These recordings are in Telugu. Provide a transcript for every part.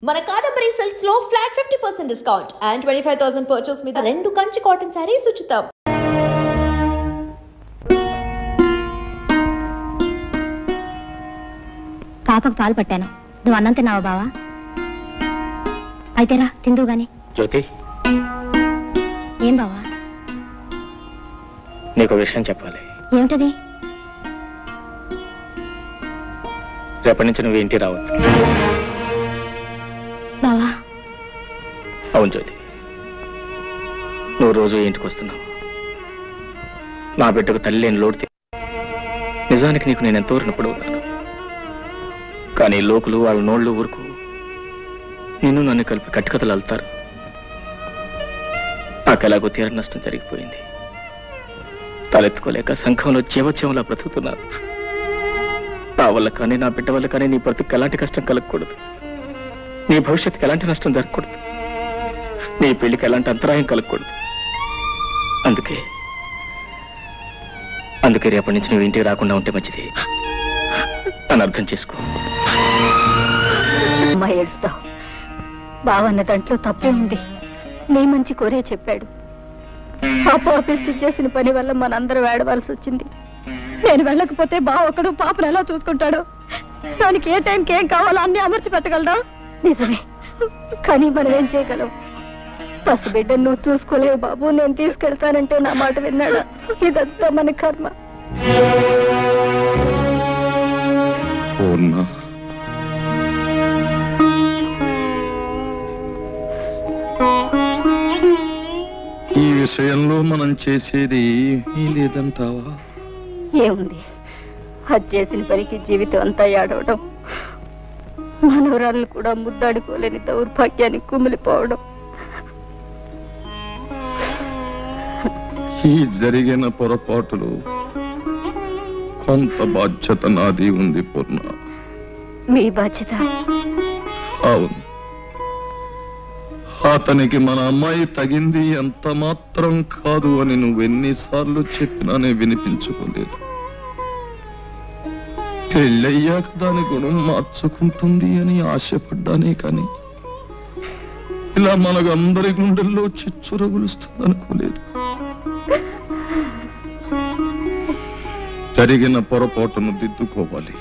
మన కాదంబరి సిల్క్స్ లో ఫ్లాట్ 50% డిస్కౌంట్ అండ్ 25,000 పర్చేస్ మీద 2 కంచి కాటన్ సారీస్ ఉచితం. పాపకు పాలు పట్టాను. నువ్వు అన్నం తిన్నావా బావా? అయితేరా తిందు గాని. జ్యోతి, ఏం బావా? నీకు విషయం చెప్పాలి. ఏమిటది? రేపటి నుంచి నువ్వు ఇంటికి రావద్దు. బావా? అవును జ్యోతి, నువ్వు రోజు ఇంటికి వస్తున్నావు. నా బిడ్డకు తల్లి లేని లోటు. నిజానికి నీకు నేను ఎంతో రుణపడి ఉన్నాను. కానీ లోకులు వాళ్ళ నోళ్ళు ఊరుకు నిన్ను నన్ను కలిపి కట్టుకథలు అల్లుతారు. నాకు ఎలాగో తీర నష్టం జరిగిపోయింది. తలెత్తుకోలేక సంఘంలో జీవోత్సవంలా బ్రతుకుతున్నాను. నా వల్ల కానీ నా బిడ్డ వల్ల కానీ నీ బ్రతుకు ఎలాంటి కష్టం కలగకూడదు. నీ భవిష్యత్తుకి ఎలాంటి నష్టం జరగకూడదు. నీ పెళ్లికి ఎలాంటి అంతరాయం కలగకూడదు. అందుకే రేపటి నుంచి నువ్వు ఇంటికి రాకుండా ఉంటే మంచిది అని అర్థం చేసుకో. అమ్మా ఏడుస్తావు. బావన్న దాంట్లో తప్పే ఉంది. నీ మంచి కోరే చెప్పాడు. పాప ఆఫీస్ చేసిన పని వల్ల మనందరూ వేడవలసి వచ్చింది. నేను వెళ్ళకపోతే బావ ఒకడు పాపను ఎలా చూసుకుంటాడు? దానికి ఏ టైంకి ఏం కావాలో అన్ని అమర్చి పెట్టగలరా? నిజమే, కానీ మనం ఏం చేయగలం? పసిబిడ్డ నువ్వు చూసుకోలేవు బాబు. నేను తీసుకెళ్తానంటే నా మాట విన్నాడా? ఇదంతా మన కర్మ. ఈ విషయంలో మనం చేసేది లేదంటావా? ఏముంది, అది చేసిన పనికి జీవితం అంతా ఏడవడం, మనవరాళ్ళు కూడా ముద్దాడుకోలేని దౌర్భాగ్యానికి కుమిలిపోవడం. ఈ జరిగిన పొరపాటులు కొంత బాధ్యత నాది ఉంది పూర్ణ. మీ బాధ్యత? అవును. అతనికి మన అమ్మాయి తగింది ఎంత మాత్రం కాదు అని నువ్వెన్నిసార్లు చెప్పినానే వినిపించుకోలేదు. పెళ్ళయ్యాక దాని గుణం మార్చుకుంటుంది అని ఆశపడ్డానే కానీ ఇలా మనకందరి గుండెల్లో చిచ్చు రగులుస్తుంది అనుకోలేదు. జరిగిన పొరపాటును దిద్దుకోవాలి.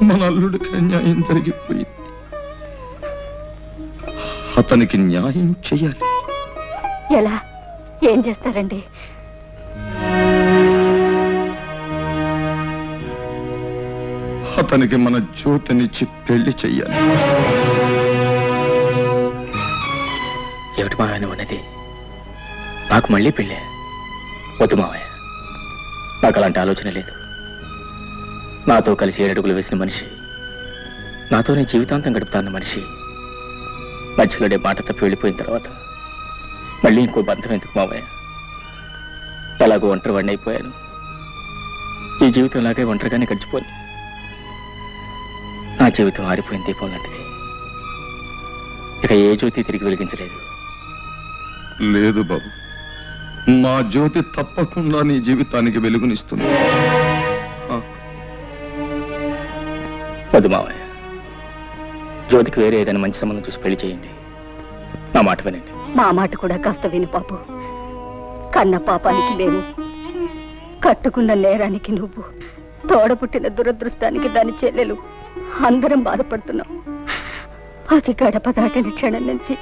మన అల్లుడికి న్యాయం జరిగిపోయింది. అతనికి న్యాయం చెయ్యాలి. ఎలా? ఏం చేస్తారండి? అతనికి మన జ్యోతినిచ్చి పెళ్లి చెయ్యాలి. ఏమిటి మావయ్య ఉన్నది? నాకు మళ్ళీ పెళ్ళే? వద్దు మావయ్య, నాకు అలాంటి ఆలోచన లేదు. నాతో కలిసి 7 అడుగులు వేసిన మనిషి, నాతోనే జీవితాంతం గడుపుతాన్న మనిషి మధ్యలోనే మాట తప్పి వెళ్ళిపోయిన తర్వాత మళ్ళీ ఇంకో బంధం ఎందుకు మావయ్య? ఎలాగో ఒంటరి వాడిని అయిపోయాను. ఈ జీవితం లాగే ఒంటరిగానే గడిచిపోయి నా జీవితం ఆరిపోయిన దీపం లాంటిది. ఇక ఏ జ్యోతి తిరిగి వెలిగించలేదు. లేదు బాబు, మా జ్యోతి తప్పకుండా నీ జీవితానికి వెలుగునిస్తుంది. వద్దు మావయ్య, జ్యోతికి వేరే ఏదైనా మంచి సంబంధం చూసి పెళ్లి చేయండి. నా మాట వినండి. మా మాట కూడా కాస్త విను పాపు. కన్న పాపానికి మేము, కట్టుకున్న నేరానికి నువ్వు, తోడపుట్టిన దురదృష్టానికి దాని చెల్లెలు అందరం బాధపడుతున్నాం. అది గడప దాటిన క్షణం నుంచి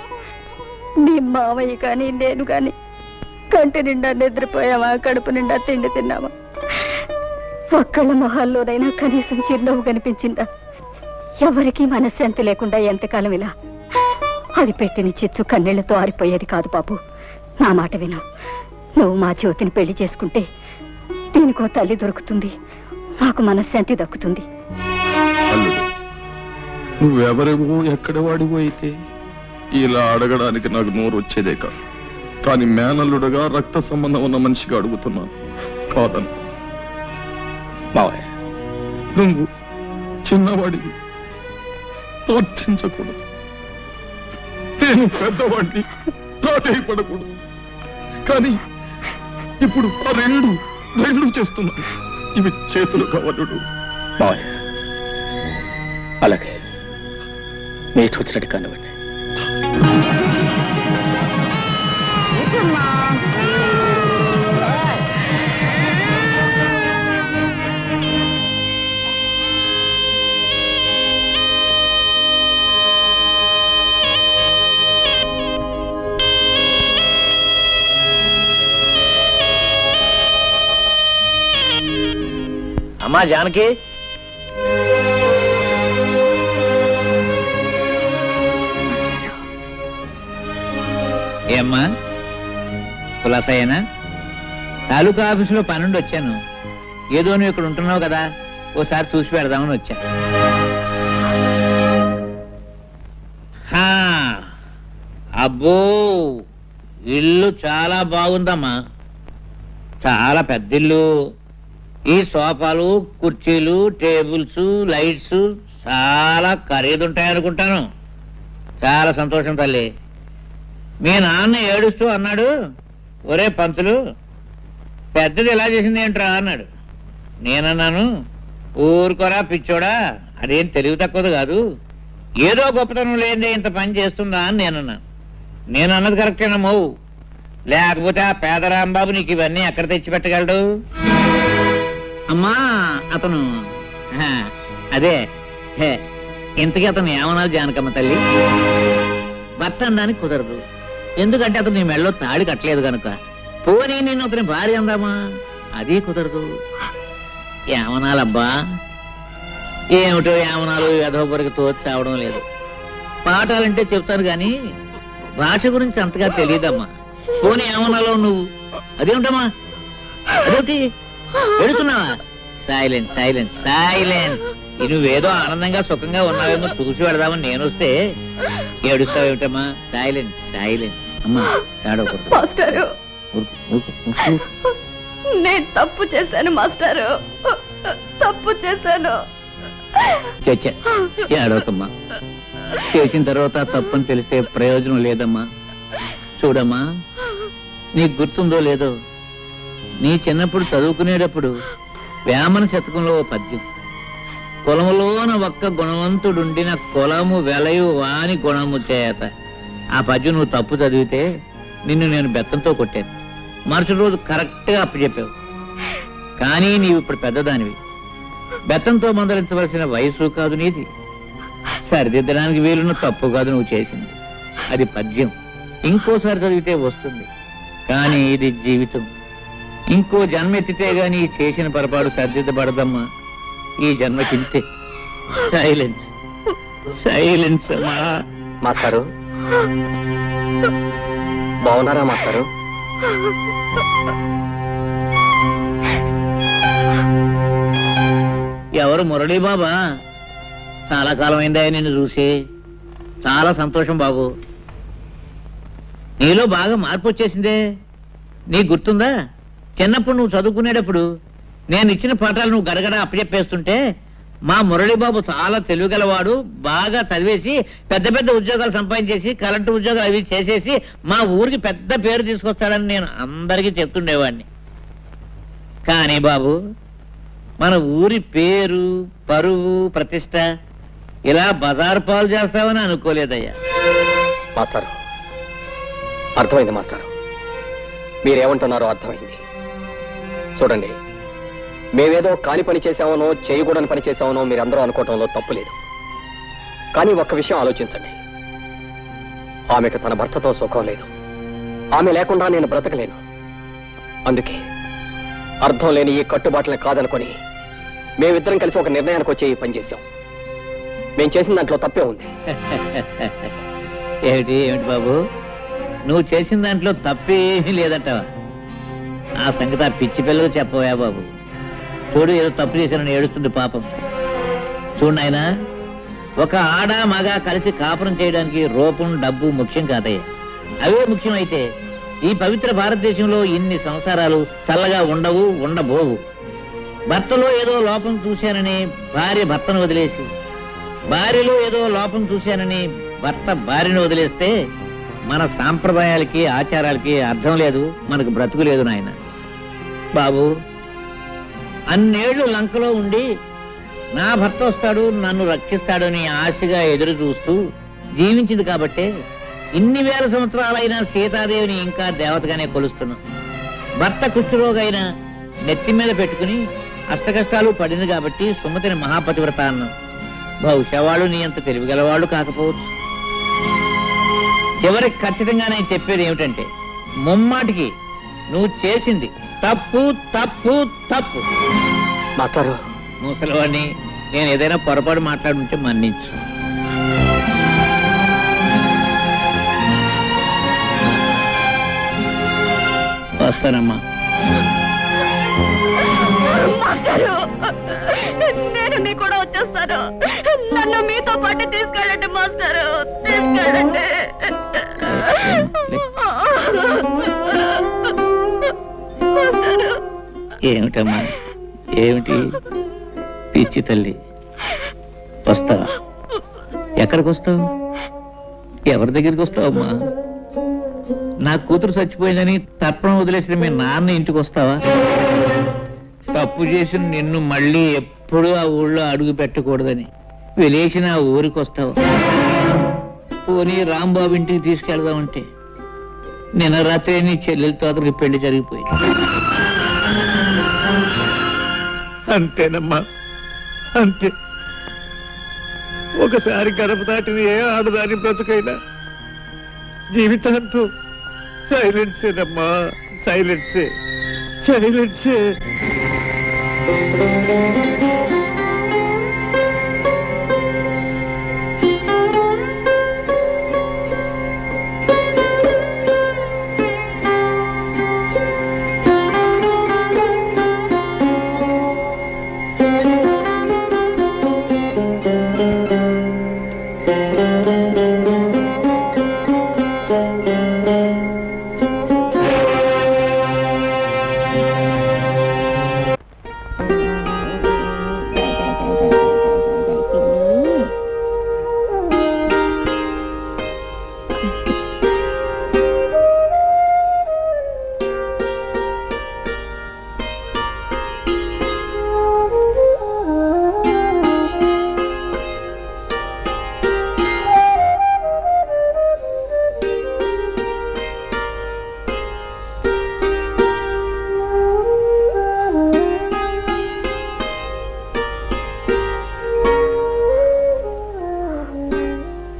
నీ మావయ్య కానీ నేను కానీ కంటి నిండా నిద్రపోయావా, కడుపు నిండా తిండి తిన్నావా? ఒక్కళ్ళ మొహాల్లోనైనా కనీసం చిరునవ్వు కనిపించిందా? ఎవరికీ మనశ్శాంతి లేకుండా ఎంతకాలం ఇలా? అది పెట్టిన చిచ్చు కన్నీళ్లతో ఆరిపోయేది కాదు బాబు. నా మాట విను. నువ్వు మా జ్యోతిని పెళ్లి చేసుకుంటే దీనికో తల్లి దొరుకుతుంది, నాకు మనశ్శాంతి దక్కుతుంది. నువ్వెవరివో ఎక్కడ వాడివో అయితే ఇలా అడగడానికి నాకు నోరు వచ్చేదే కాదు. కానీ మేనల్లుడుగా రక్త సంబంధం ఉన్న మనిషిగా అడుగుతున్నాను. కాదను. మావయ్య, నువ్వు చిన్నవాడివి, ప్రార్థించకూడదు. నేను పెద్దవాడిని, ప్రాధేయపడకూడదు. కానీ ఇప్పుడు ఆ రెండు చేస్తున్నాను. ఇవి చేతులు కావలుడు. మావయ్య, అలాగే మీ ఇష్టం వచ్చినట్టు కానివ్వండి. అమ్మా జానకి, ఏమ్మా కులాసయ్యనా? తాలూకా ఆఫీసులో పనుండి వచ్చాను. ఏదో నువ్వు ఇక్కడ ఉంటున్నావు కదా, ఓసారి చూసి పెడదామని వచ్చా. అబ్బో, ఇల్లు చాలా బాగుందమ్మా, చాలా పెద్ద ఇల్లు. ఈ సోఫాలు, కుర్చీలు, టేబుల్స్, లైట్స్ చాలా ఖరీదుంటాయనుకుంటాను. చాలా సంతోషం తల్లి. మీ నాన్న ఏడుస్తూ అన్నాడు, ఒరే పంతులు, పెద్దది ఎలా చేసింది ఏంట్రా అన్నాడు. నేనన్నాను, ఊరుకోరా పిచ్చోడా, అదేం తెలివి తక్కువది కాదు, ఏదో గొప్పతనం లేదే ఇంత పని చేస్తుందా అని నేను అన్నది కరెక్టేనమ్మో. లేకపోతే ఆ పేదరాంబాబు నీకు ఇవన్నీ ఎక్కడ తెచ్చిపెట్టగలడు? అమ్మా అతను అదే ఇంతకీ అతను ఏమన్నా జానకమ్మ తల్లి? భర్త అనడానికి కుదరదు, ఎందుకంటే అతను నీ మెళ్ళలో తాడి కట్టలేదు కనుక. పోనీ నేను అతని భార్య అందామా, అది కుదరదు. ఏమనాలబ్బా, ఏమిటో ఏమనాలు యథోపరికి తోచావడం లేదు. పాఠాలంటే చెప్తాను గాని భాష గురించి అంతగా తెలియదమ్మా. పోనీ ఏమనాలో నువ్వు, అదేమిటమ్మా, అదేమిటి ఎడుతున్నావా? Silence silence silence. నువ్వేదో ఆనందంగా సుఖంగా ఉన్నావేమో చూసి పెడదామని నేను వస్తే ఏడుస్తావేమిటమ్మా? Silence silence. అమ్మా ఏడవకూడదు. మాస్టారు, నేను తప్పు చేశాను మాస్టారు, తప్పు చేశాను. చచ్చ ఏడవకమ్మా, చేసిన తర్వాత తప్పని తెలిస్తే ప్రయోజనం లేదమ్మా. చూడమ్మా, నీకు గుర్తుందో లేదో, నీ చిన్నప్పుడు చదువుకునేటప్పుడు వేమన శతకంలో ఓ పద్యం, కులములోన ఒక్క గుణవంతుడుండిన కులము వెలయు వాని గుణము చేత. ఆ పద్యం నువ్వు తప్పు చదివితే నిన్ను నేను బెత్తంతో కొట్టాను. మరుసటి రోజు కరెక్ట్గా అప్పచెప్పావు. కానీ నీవు ఇప్పుడు పెద్దదానివి, బెత్తంతో మందలించవలసిన వయసు కాదు నీది. సరిదిద్దడానికి వీలున్న తప్పు కాదు నువ్వు చేసింది. అది పద్యం, ఇంకోసారి చదివితే వస్తుంది. కానీ ఇది జీవితం. ఇంకో జన్మ ఎత్తితే గాని చేసిన పొరపాటు సరిదిద్దబడదమ్మా. ఈ జన్మకింతే. Silence silence. అమ్మా మాస్టారు, బాగున్నారా మాస్టారు? ఎవరు? మురళీ బాబా? చాలా కాలం అయిందా నిన్ను చూసి. చాలా సంతోషం బాబు. నీలో బాగా మార్పు వచ్చేసిందే. నీకు గుర్తుందా, చిన్నప్పుడు నువ్వు చదువుకునేటప్పుడు నేను ఇచ్చిన పాఠాలు నువ్వు గడగడ అప్పచెప్పేస్తుంటే మా మురళీబాబు చాలా తెలివిగలవాడు, బాగా చదివేసి పెద్ద పెద్ద ఉద్యోగాలు సంపాదించేసి కలెక్టర్ ఉద్యోగాలు అవి చేసేసి మా ఊరికి పెద్ద పేరు తీసుకొస్తాడని నేను అందరికీ చెప్తుండేవాడిని. కానీ బాబు, మన ఊరి పేరు, పరువు, ప్రతిష్ట ఇలా బజారు పాలు చేస్తావని అనుకోలేదయ్యా. మాస్టారు, అర్థమైంది మాస్టారు, మీరేమంటున్నారో అర్థమైంది. చూడండి, మేమేదో కాని పని చేశామనో చేయకూడని పని చేశామనో మీరందరూ అనుకోవటంలో తప్పు లేదు. కానీ ఒక్క విషయం ఆలోచించండి, ఆమెకు తన భర్తతో సుఖం లేదు. ఆమె లేకుండా నేను బ్రతకలేను. అందుకే అర్థం లేని ఈ కట్టుబాట్లను కాదనుకొని మేమిద్దరం కలిసి ఒక నిర్ణయానికి వచ్చి ఈ పని చేశాం. మేం చేసిన దాంట్లో తప్పే ఉంది. ఏమిటి ఏమిటి బాబు, నువ్వు చేసిన దాంట్లో తప్పేమీ లేదంటావా? ఆ సంగతి ఆ పిచ్చి పిల్లలు చెప్పవా బాబు. చూడు, ఏదో తప్పు చేశానని ఏడుస్తుంది పాపం. చూడు నాయనా, ఒక ఆడ మగ కలిసి కాపురం చేయడానికి రూపం, డబ్బు ముఖ్యం కాదయ్యా. అవే ముఖ్యం అయితే ఈ పవిత్ర భారతదేశంలో ఇన్ని సంసారాలు చల్లగా ఉండవు, ఉండబోవు. భర్తలో ఏదో లోపం చూశానని భార్య భర్తను వదిలేసి, భార్యలో ఏదో లోపం చూశానని భర్త భార్యను వదిలేస్తే మన సాంప్రదాయాలకి ఆచారాలకి అర్థం లేదు, మనకు బ్రతుకు లేదు నాయన. బాబు, అన్నేళ్లు లంకలో ఉండి నా భర్త వస్తాడు, నన్ను రక్షిస్తాడని ఆశగా ఎదురు చూస్తూ జీవించింది కాబట్టే ఇన్ని వేల సంవత్సరాలైనా సీతాదేవిని ఇంకా దేవతగానే కొలుస్తున్నాం. భర్త కుష్ఠరోగైన నెత్తి మీద పెట్టుకుని అష్టకష్టాలు పడింది కాబట్టి సుమతిని మహాపతివ్రత అన్నాం. బహుశా వాళ్ళు నీ అంత తెలివిగలవాళ్ళు కాకపోవచ్చు. చివరికి ఖచ్చితంగా నేను చెప్పేది ఏమిటంటే, ముమ్మాటికి నువ్వు చేసింది తప్పు తప్పు తప్పు. మాస్టారు, ముసలివాడిని నేను ఏదైనా పొరపాటు మాట్లాడుంటే మన్నించు. వస్తానమ్మా. మాస్టారు, నేను మీ కూడా వచ్చేస్తాను. నన్ను మీతో పాటు తీసుకెళ్ళండి మాస్టారు, తీసుకెళ్ళండి. ఏమిటమ్మా, ఏమిటి పిచ్చి తల్లి? వస్తావా? ఎక్కడికి వస్తావు? ఎవరి దగ్గరికి వస్తావమ్మా? నా కూతురు చచ్చిపోయిందని తర్పణం వదిలేసిన మీ నాన్న ఇంటికి వస్తావా? తప్పు చేసి నిన్ను మళ్ళీ ఎప్పుడూ ఆ ఊళ్ళో అడుగు పెట్టకూడదని వెలేసిన ఆ ఊరికి వస్తావా? పోనీ రాంబాబు ఇంటికి తీసుకెళ్దామంటే నిన్న రాత్రి నీ చెల్లెలతో అతనికి పెళ్లి జరిగిపోయి. అంతేనమ్మా, అంతే. ఒకసారి గడప దాటిన ఏ ఆడదాని బ్రతుకైనా జీవితాంతో సైలెన్సేనమ్మా, సైలెన్సే, సైలెన్సే.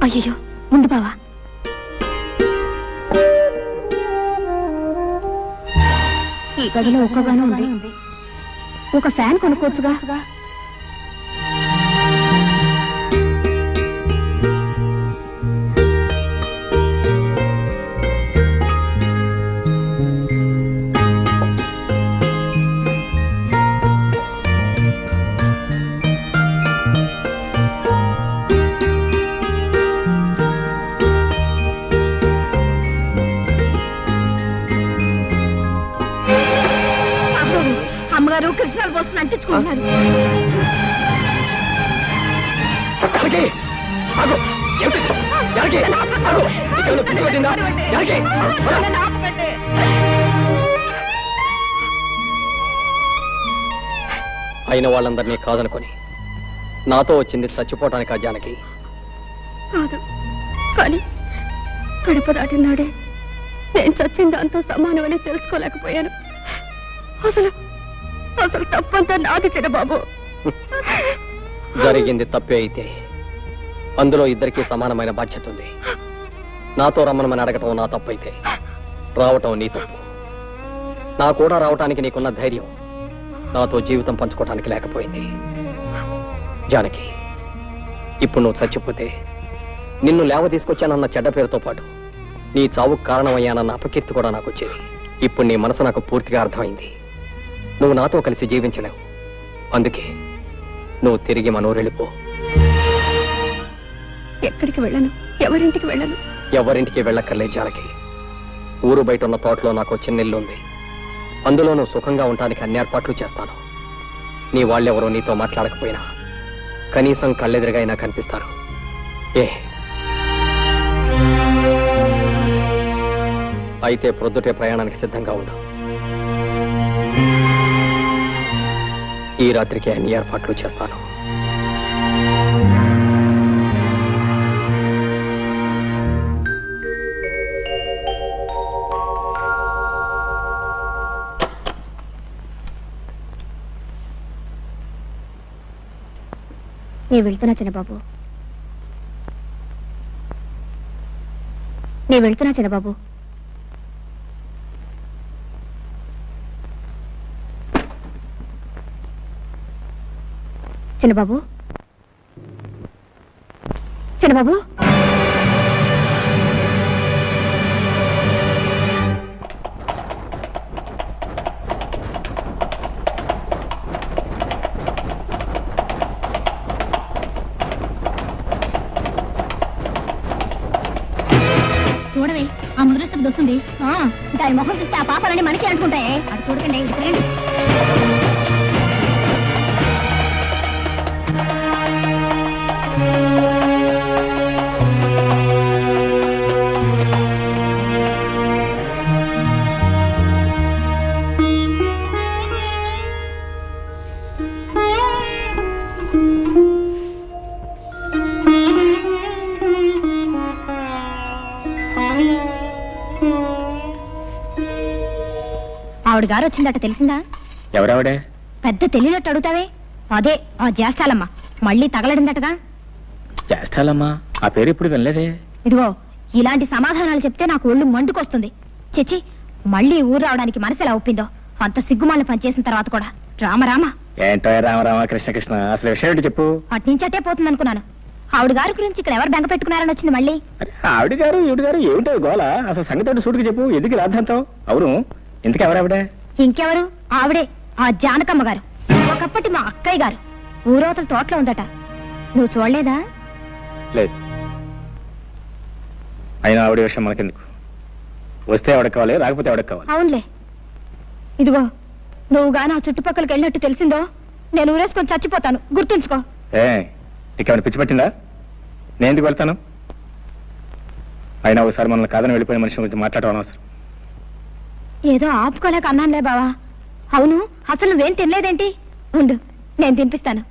అయ్యో, ఉండు బావా. ఈ గదిలో ఒక్కగానే ఉంది. ఒక ఫ్యాన్ కొనుక్కోవచ్చుగా. అమ్మగారు కృష్ణాలు పోస్తున్న అంటించుకుంటున్నారు. అయిన వాళ్ళందరినీ కాదనుకొని నాతో వచ్చింది చచ్చిపోవటానికి. ఆ జానకి కాదు, కానీ గడప దాటినాడే నేను చచ్చిన దాంతో సమానమని తెలుసుకోలేకపోయాను. అసలు అసలు తప్పంతా నాది చిన్నబాబు. జరిగింది తప్పే అయితే అందులో ఇద్దరికీ సమానమైన బాధ్యత ఉంది. నాతో రమ్మనమని అడగటం నా తప్పైతే రావటం నీ తప్పు. నా కూడా రావటానికి నీకున్న ధైర్యం నాతో జీవితం పంచుకోవటానికి లేకపోయింది. జానకి, ఇప్పుడు నువ్వు చచ్చిపోతే నిన్ను లేవ తీసుకొచ్చానన్న చెడ్డ పేరుతో పాటు నీ చావుకు కారణమయ్యానన్న అపకీర్తి కూడా నాకు వచ్చేది. ఇప్పుడు నీ మనసు నాకు పూర్తిగా అర్థమైంది. నువ్వు నాతో కలిసి జీవించలేవు. అందుకే నువ్వు తిరిగి మనూరెళ్ళిపో. ఎక్కడికి వెళ్ళను, ఎవరింటికి వెళ్ళను. ఎవరింటికి వెళ్ళక్కర్లే జానకి. ఊరు బయట ఉన్న తోటలో నాకు చిన్న ఇల్లు ఉంది. అందులో నువ్వు సుఖంగా ఉండటానికి అన్ని ఏర్పాట్లు చేస్తాను. నీ వాళ్ళెవరో నీతో మాట్లాడకపోయినా కనీసం కళ్ళెదురుగా అయినా కనిపిస్తారు. అయితే ప్రొద్దుటే ప్రయాణానికి సిద్ధంగా ఉండు. ఈ రాత్రికి అన్ని ఏర్పాట్లు చేస్తాను. నేను వెళ్తున్నా చిన్నబాబు, నేను వెళ్తున్నా చిన్నబాబు. చిన్నబాబు, చిన్నబాబు, చూడవే ఆ ముదృష్టికి వస్తుంది. దాని మొహం చూస్తే ఆ పాపాలన్నీ మనకి అంటుకుంటాయే. అది చూడకండి, రండి. ఆవిడ గారు వచ్చిందట, తెలిసిందా? ఎవరావిడే? పెద్ద తెలియనట్టు అడుగుతావే. అదే ఆ జ్యేష్ఠాలమ్మ మళ్ళీ తగలడిందటగా. జ్యేష్ఠాలమ్మా? ఆ పేరు ఇప్పుడు వినలేదే. ఇదిగో ఇలాంటి సమాధానాలు చెప్తే నాకు ఒళ్ళు మండుకొస్తుంది. చిచ్చి, మళ్ళీ ఊరు రావడానికి మనసు ఎలా ఒప్పిందో. అంత సిగ్గుమాలను పనిచేసిన తర్వాత కూడా. రామరామ. ఏంటో రామరామ కృష్ణ కృష్ణ, అసలు విషయం ఏంటి చెప్పు. అట్నుంచటే పోతుంది అనుకున్నాను. ఆవిడ గారి గురించి ఇక్కడ ఎవరు బెంగ పెట్టుకున్నారని వచ్చింది మళ్ళీ. ఆవిడ గారు ఈవిడ గారు ఏమిటో గోల? అసలు సంగతి సూటికి చెప్పు, ఎందుకు రాద్దాంతం? అవును, ఇంతకు ఎవరావిడ? ఇంకెవరు, ఆవిడే ఆ జానకమ్మ గారు. ఒకప్పటి మా అక్కయ్య గారు. ఊరవతల తోటలో ఉందట. నువ్వు చూడలేదా? లేదు. అయినా ఆవిడ విషయం మనకెందుకు? వస్తే ఎవడకు కావాలి, రాకపోతే ఎవడకు కావాలి. అవునులే. ఇదిగో నువ్వు గాని ఆ చుట్టుపక్కలకి వెళ్ళినట్టు తెలిసిందో నేను ఊరేసుకొని చచ్చిపోతాను, గుర్తుంచుకో. నీకేమైనా పిచ్చి పట్టిందా? నేను ఎందుకు వెళ్తాను? అయినా ఒకసారి మనల్ని కాదని వెళ్ళిపోయిన మనిషి గురించి మాట్లాడడం అవసరం. ఏదో ఆపుకోలేక అన్నానులే బావా. అవును, అసలు నువ్వేం తినలేదేంటి? ఉండు, నేను తినిపిస్తాను.